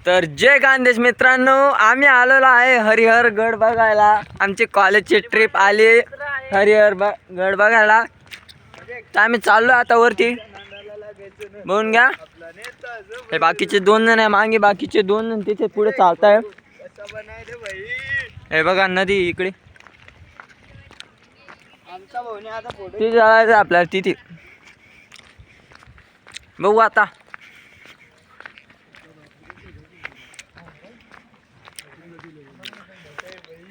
तर जय खानदेश मित्रांनो, आम्ही आलेलो आहे हरिहर गड बघायला। आमची कॉलेजची ट्रिप आली हरिहर गड बघायला। तर आम्ही चाललो आता वरती, बघून घ्या। हे बाकीचे 2 जण आहे मागे, बाकीचे 2 जण तिथे पुढे चालताय। हे बघा नदी इकडे, तिथे जायचं आपल्याला। तिथे बघू आता।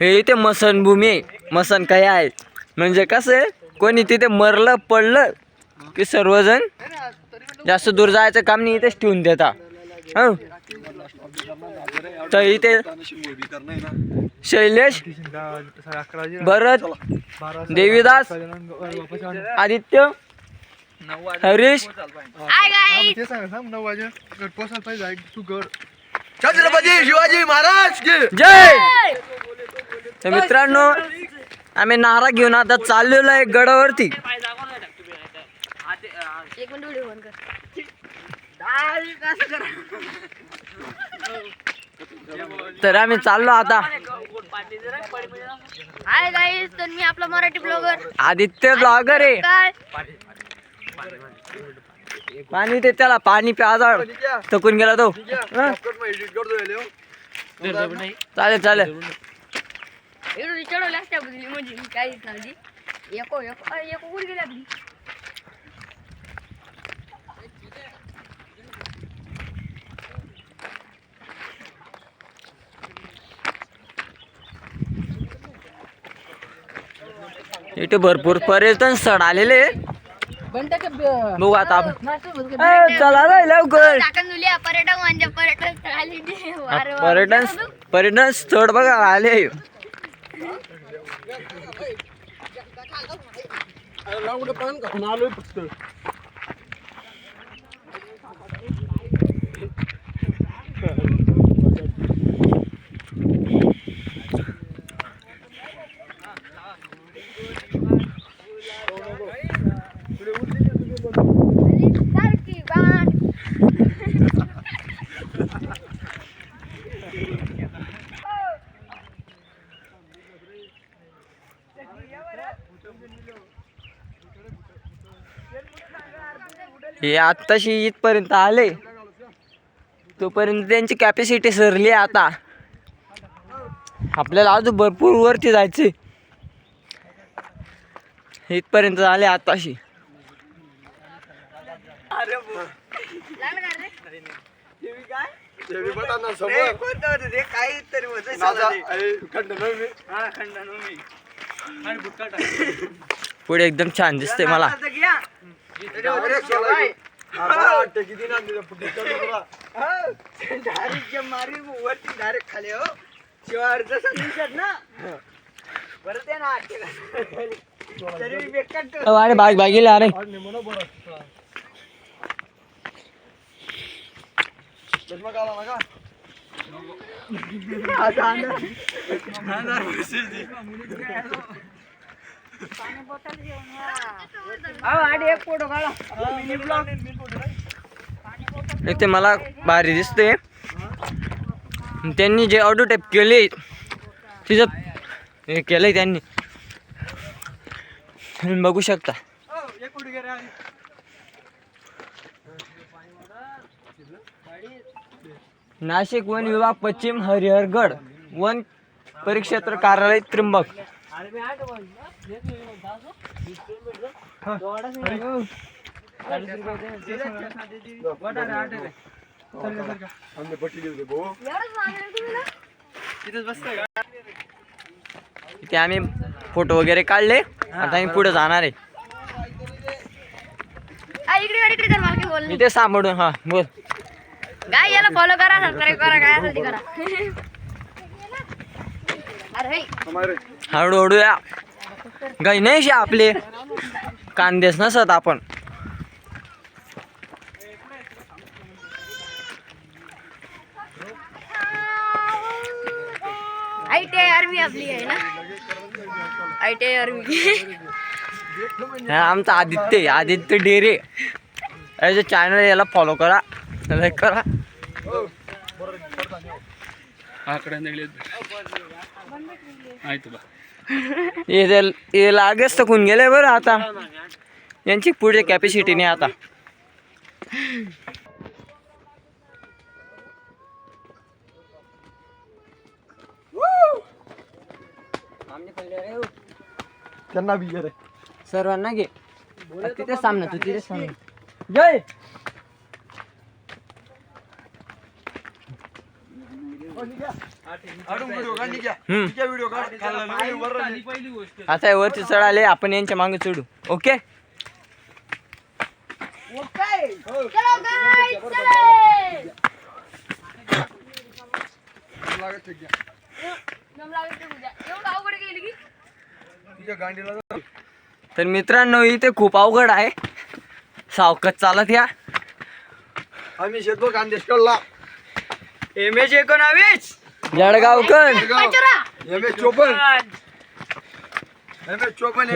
हे इथे मसनभूमी आहे, मसन काय आहे म्हणजे कसं आहे, कोणी तिथे मरलं पडलं की सर्वजण जास्त दूर जायचं काम नाही, इथेच ठेवून देता। तर इथे शैलेश, भरत, देवीदास, आदित्य, हरीश, छत्रपती शिवाजी महाराज की जय। तर मित्रांनो, आम्ही नारा घेऊन आता चाललेलो आहे गडावरती। तर आम्ही चाललो आता। हाय गाईस, तर मी आपला मराठी ब्लॉगर आदित्य ब्लॉगर आहे। पाणी ते त्याला पाणी प्याजा, थकून गेला तो। चालेल चालेल। एवढी चढवली असत्या बदली म्हणजे काहीच नाही। एको एको एको कुठे गेली आपली? इथे भरपूर पर्यटन स्थळ आलेले बघू आता आपण। चला रे लवकर। पर्यटक म्हणजे पर्यटन स्थळ आली ते। वारे वा. पर्यटन स्थळ बघा आले। सारखी बाण. हे आत्ताशी इथपर्यंत आले, तोपर्यंत त्यांची कॅपॅसिटी सरली। आता आपल्याला अजून भरपूर वरती जायचे। इथपर्यंत आले आताशी। पुढे एकदम छान दिसते मला। अरे बाग बागेले अरे इथे मला भारी दिसते। त्यांनी जे ऑडिओ टेप केले, तिचं हे केलंय त्यांनी, बघू शकता। नाशिक वन विभाग पश्चिम हरिहरगड वन परिक्षेत्र कार्यालय त्र्यंबक। इथे आम्ही फोटो वगैरे काढले, आता आम्ही पुढे जाणार आहे। इकडे कर, मला बोल. इथे सांभाळून हा बोल। गाय याला फॉलो करा, सबस्क्राइब करा, काय करा। अरे हळूहळू या, गाई नाही आपले कांदेच नसत आपण। ITI आर्मी आपली आहे ना, ITI आर्मी। आमचा आदित्य डेरे याचं चॅनल, याला फॉलो करा, लाईक करा। ಆಕಡೆ ಆಯ್ತು ಬಾ हे लागेच तर कोण गेले बरं आता यांची पुढे कॅपॅसिटी नाही आता. त्यांना बी रे सर्वांना घे तिथे सामना तू तिथे सामना जय आता हे वरती चढाले आपण यांच्या मागे चढू. ओके चलो guys, चले. दम लागत नाही उद्या. एवढं अवघड गेली की तर मित्रांनो इथे खूप अवघड आहे. सावकाश चालत या. आम्ही शेतबो कांदेश कडला MS19 Jalgaonkar पंचरा. MS54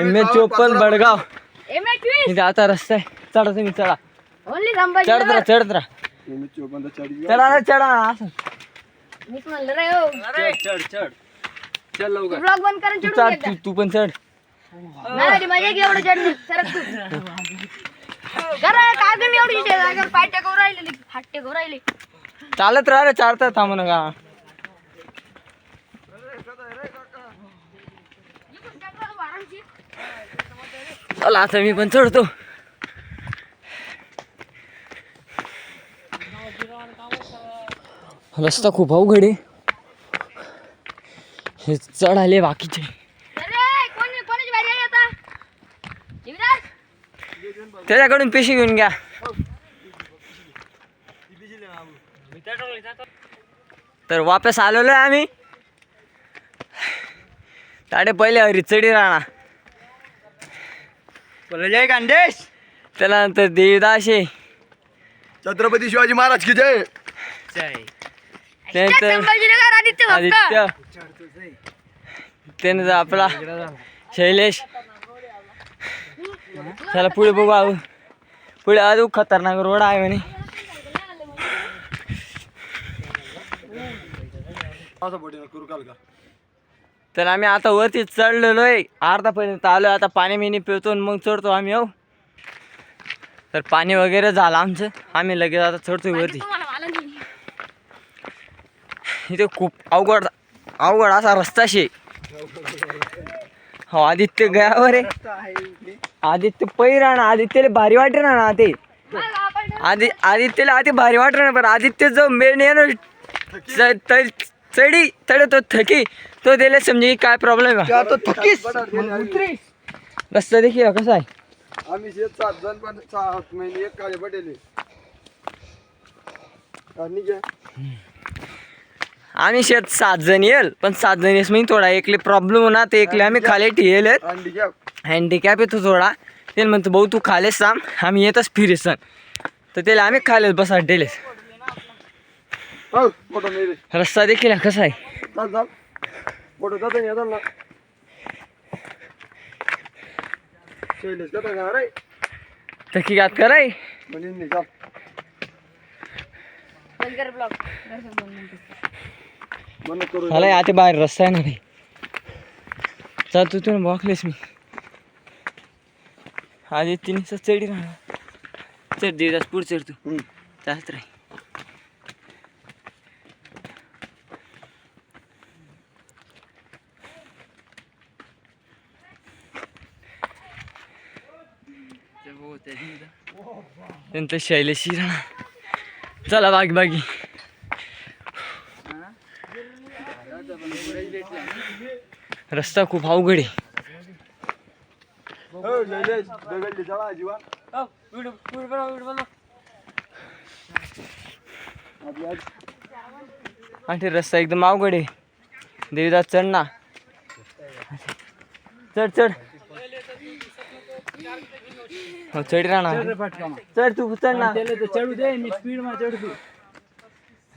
MS54 Badgaon. MS20. इथे आता रस्ता आहे. चढा तुम्ही चढा. ओनली संभाजी चढत राहा चढत राहा. चढा ना चढा ना असं. मीच म्हणलं रे हो. चल लवकर. ब्लॉग बंद करून तू चढून चढ एकदा. तू पण चढ. नाही मजा घे एवढं चढणं. सरक तू. करा काय तुम्ही एवढी जागेवर पाय टेकवून राहिले हात टेकवून राहिले. चालत राहा रे चालता थांबू नका. चला आता मी पण चढतो. रस्ता खूप अवघड आहे. हे चढाले बाकीचे. अरे कोणाची बारी आहे आता? जीवदास त्याच्याकडून पिशी घेऊन घ्या. तर वापस आलेलो आहे आम्ही. ताडे पहिले हरिचडी राणा जय खानदेश त्यानंतर देवदाशे छत्रपती शिवाजी महाराज की जय. त्यानंतर संभाजीनगर आदित्य आदित्य त्यानंतर आपला शैलेश. चला पुढे बघू आहो. पुढे अजून खतरनाक रोड आहे म्हणे. तर आम्ही आता वरती चढलेलो आहे. अर्धापर्यंत आलो. आता पाणी मिनी पिवतो आणि मग चढतो आम्ही. हो तर पाणी वगैरे झालं आमचं. आम्ही लगेच आता चढतोय वरती. इथे खूप अवघड असा रस्ता शे. हो आदित्य गयावर आहे. आदित्य पैराणा आदित्यला भारी वाटे ना ते. आदित्यला आधी भारी वाटत ना. पण आदित्य जो मेन आहे ना चढी तडे तो थकी तो दिले समजे की काय प्रॉब्लेम आहे. तो थकीस रस्ता देखील कसा आहे. आम्ही 7 जण पण 6 महिने एक काळे पटेले आणि घ्या. आम्ही 7 जण येईल पण 7 जण येस म्हणजे थोडा एकले प्रॉब्लेम होणार. ते एकले आम्ही खाली ठेल हँडिकॅप येतो थोडा. ते म्हणतो भाऊ तू खाले साम आम्ही येतच फिरेसन. तर त्याला आम्ही खालेच बसा डेलेस. हो फोटो नाही रे. रस्ता देखील कसा आहे. चाल चाल फोटो जातो नाही आता शैलेश का तर रे थकी घात कराय म्हणजे नाही चाल बंद कर ब्लॉग. बंद करू. मला आता बाहेर रस्ता आहे ना रे. चल तू तुम्ही बघलेस मी आधी तिने चढी राहणार. चढ देदास पुढे चढ तू जास्त रे. नंतर शैलेशी राहणार. चला बागी रस्ता खूप अवघड आहे. हो शैलेश दगडली चला जीवा. आणि रस्ता एकदम अवघड आहे. देवीदास चढ ना. चढ हो चढ राहणार. चढ तू चढ ना. चढू दे मी स्पीड मा चढतो.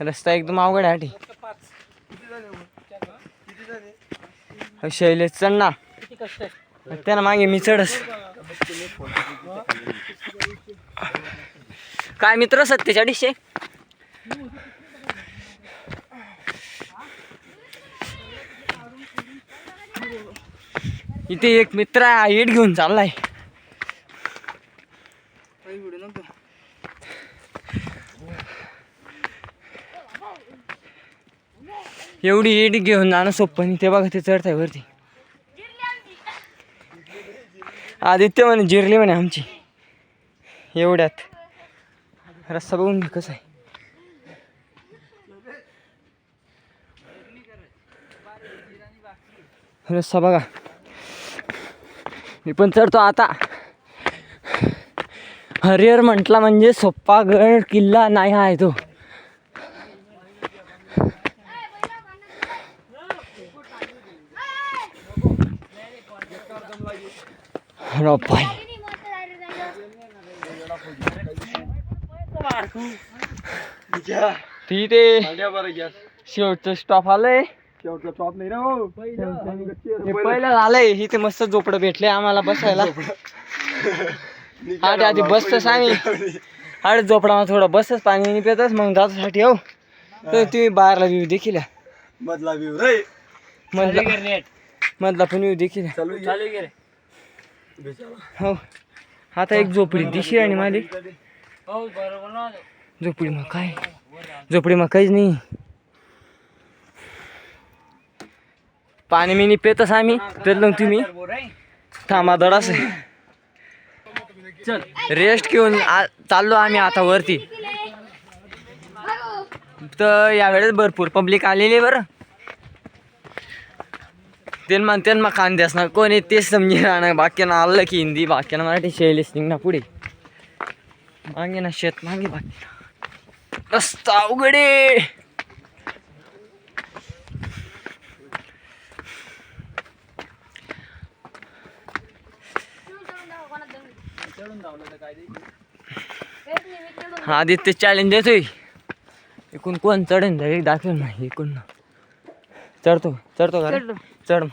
रस्ता एकदम अवघड आहे. शैलेश चढ ना. त्याला मागे मी चढस. काय मित्र 47 इथे एक मित्र आहे, इट घेऊन चाललाय. एवढी इट घेऊन जाणं सोपं नाही. ते बघा ते चढताय वरती. आदित्य म्हणे जिरली म्हणे आमची एवढ्यात. रस्ता बघून कसं आहे. रस्ता बघा. मी पण चढतो आता. हरिहर म्हटला म्हणजे सोप्पा गड किल्ला नाही आहे तो. बाई तिथे शेवटचं स्टॉप आलंय. शेवटचा टॉप नाही रे हो. हे पहिलं झालंय. इथे मस्त झोपडं भेटले आम्हाला बसायला. आधी आधी बसतच आम्ही. अरे झोपडा थोडं बसच पाणी पितच मग जातासाठी. हो तर तुम्ही बाहेरला व्ह्यू देखील मधला व्ह्यू रे. मधला पण व्ह्यू देखील. हो आता एक झोपडी दिशी आणि माझी झोपडी मग काय. झोपडी मग काहीच नाही. पाणी मिनी पेतच आम्ही. पेत तुम्ही थांबा दडास. चल रेस्ट घेऊन चाललो आम्ही आता वरती. तर यावेळेस भरपूर पब्लिक आलेली आहे बरं. त्यांना कांद्यास ना कोणी तेच समजे ना. बाकीनं आलं की हिंदी, बाकीनं मराठी शैलीस निघ ना पुढे. मागे ना शेत मागे बाकी रस्ता उघडे. आदित्य चॅलेंज देतोय. एकूण कोण चढेन तरी दाखवेल नाही. एकूण चढतो का रे? चढ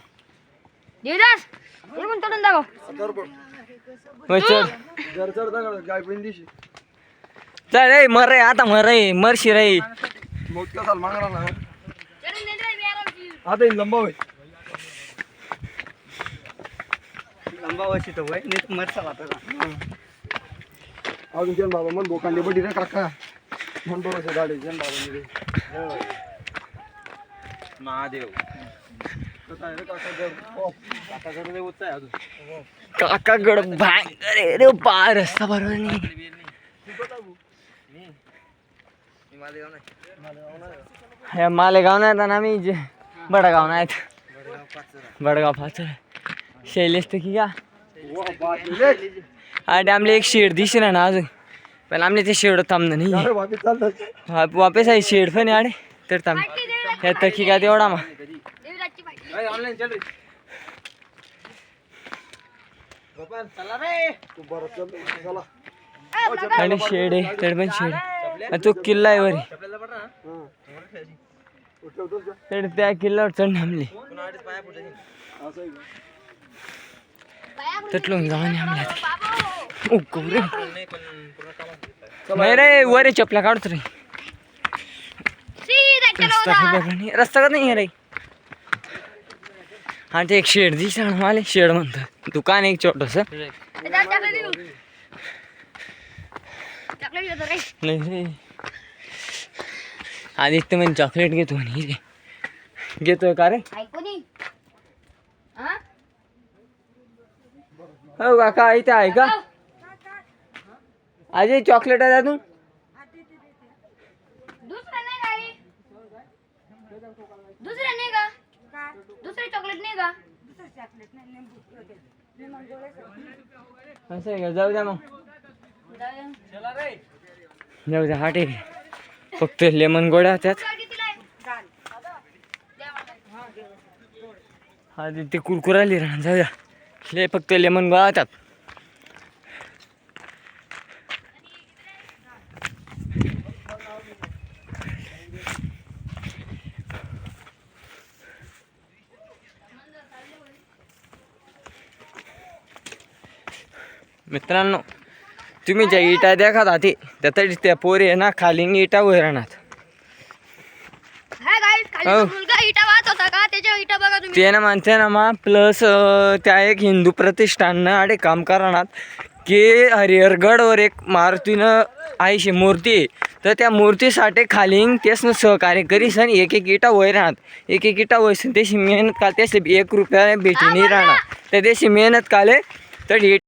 देवदास हे पण चढून दाखव. चढ चल रे. मर रे आता. मरशी रे. आता लंबा होय. लंबावशी तो वय नीट मरसा आता. अजून जन बाबा मन बोकांडे बडी रे काका. मन बरोबर गाडी जन बाबा महादेव काका काकागड भांगर रे पा. रस्ता बरोबर नाही. मालेगाव नाही ना मी. बडगाव नाहीत. बडगाव पाचर शैलेश तर की का. आणि आमले एक शेड दिसे ना अजून. पण आमले ते शेड थांबणं नाही. वापस आहे शेड पण आडे तर थांब. ह्या तकी का तेवढा मग आणि शेड आहे तर पण शेड. तो किल्ला आहे वरी. तर त्या किल्ल्यावर चढ थांबले. तटलून जाऊन नाही रे. वरे चपला काढतो रे. रस्ता का नाही रे. हा ते एक शेड दिसला मला. शेड म्हणतो दुकान एक छोटस. नाही रे. आदित्य म्हणजे चॉकलेट घेतो म्हणे. घेतोय का रे. हो काका इथे आहे का. अजय चॉकलेट आहे तू. दुसरे नाही का. दुसरे चॉकलेट नाही का. असं आहे का. जाऊ द्या मग. जाऊ द्या. हा ठीक आहे. फक्त लेमन गोळ्या त्यात. हा ते कुरकुराली राहणार. जाऊ द्या. ले फक्त लेमन गोळा त्यात. मित्रांनो तुम्ही ज्या इटा देखा जाते त्या पोरी आहे ना खाली इटा वर राहणार. हाय गाइस खाली मुलगा इटा वाहत होता का. फाट्याच्या इटा बघा तुम्ही. ते ना म्हणते ना मा प्लस त्या एक हिंदू प्रतिष्ठाननं आडे काम करणार की हरिहरगडवर एक मारुतीनं आईशी मूर्ती आहे. तर त्या मूर्तीसाठी खाली तेच सहकार्य करीस आणि एक एक इटा वय राहत एक एक इटा वयसन त्याची मेहनत काल त्याची 1 रुपया भेटी नाही राहणार तर त्याची मेहनत काले तर